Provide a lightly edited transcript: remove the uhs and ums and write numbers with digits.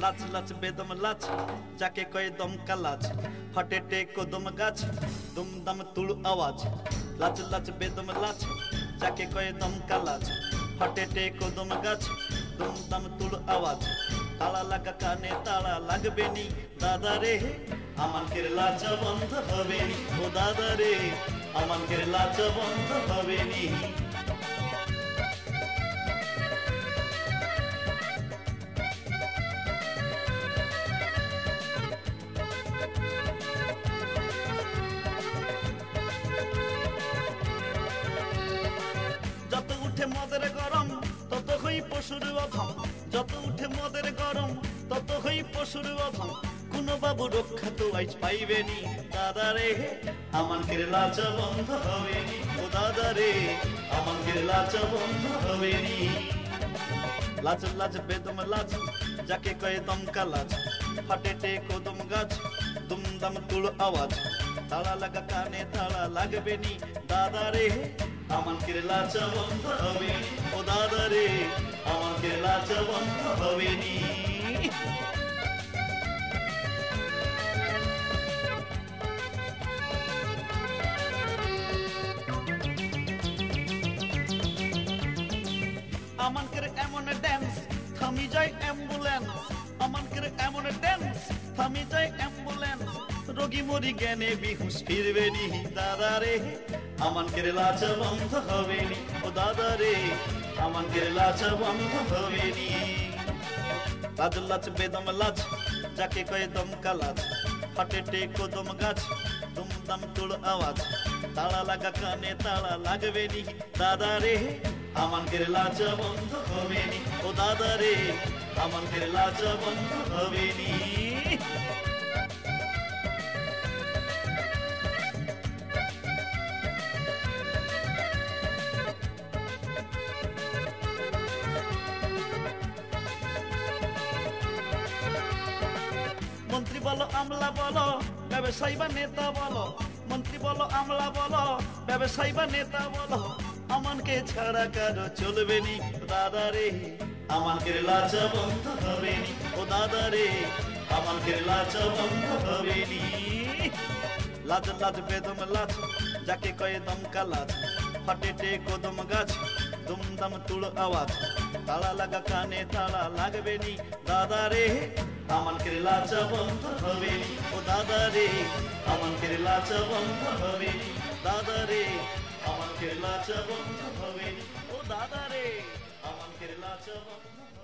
লাচ লাচ বেদম লাচ যাকে কয়ে দমকা লাচ ফাটে টে কদম গাছ দুমদাম তুড় আওয়াজ লাচ লাচ বেদম লাচ যাকে কয়ে দমকা লাচ ফাটে টে কদম গাছ দুমদাম তুড় আওয়াজ তালা লাগা কানে তালা লাগবে নি দাদা রে আমানকের লাচ বন্ধ হবে নি ও দাদা রে আমানকের লাচ বন্ধ হবে নি যত উঠে মদের গরম তত হই পশুর অধম যত উঠে মদের গরম তত হই পশুর অধম কোন বাবু রক্ষা তো আইজ পাইবে নি দাদা রে আমানকের লাচ বন্ধ হবে নি ও দাদা রে আমানকের লাচ বন্ধ হবে নি লাচ লাচ বেদম লাচ যাকে কয়ে দমকা লাচ ফাটে টে কদম গাছ দুমদাম তুড় আওয়াজ তালা লাগা কানে তালা লাগবে নি দাদা রে আমানকের লাচ বন্ধ হবে নি ও দাদা রে আমানকের লাচ বন্ধ হবে নি আমানকের এমন ড্যান্স থামি যায় অ্যাম্বুলেন্স আমানকের এমন ড্যান্স থামি যায় অ্যাম্বুলেন্স রোগী মরি জ্ঞানে বিহুশ ফিরবে নি দাদা রে আমানকের লাচ বন্ধ হবে নি ও দাদা রে আমানকের লাচ বন্ধ হবে নি লাচ লাচ বেদম লাচ যাকে কয়ে দমকা লাচ ফাটে টে কদম গাছ দুমদাম তুড় আওয়াজ তালা লাগা কানে তালা লাগবে নি দাদা রে আমানকের লাচ বন্ধ হবে নি ও দাদা রে আমানকের লাচ বন্ধ হবে নি মন্ত্রী বলো আমলা বলো ব্যবসায়ী বা নেতা বলো মন্ত্রী বলো আমলা বলো ব্যবসায়ী বা নেতা বলো আমানকে ছাড়া কারো চলবে নি দাদা রে আমানকের লাচ বন্ধ হবে নি ও দাদা রে আমানকের লাচ বন্ধ হবে নি লাচ লাচ বেদম লাচ যাকে কয়ে দমকা লাচ ফাটে টে কদম গাছ দুমদাম তুড় আওয়াজ তালা লাগা কানে তালা লাগবে নি দাদা রে আমানকের লাচ বন্ধ হবে নি ও দাদা রে আমানকের লাচ বন্ধ হবে নি দাদা রে আমানকের লাচ বন্ধ হবে নি ও দাদা রে আমানকের লাচ বন্ধ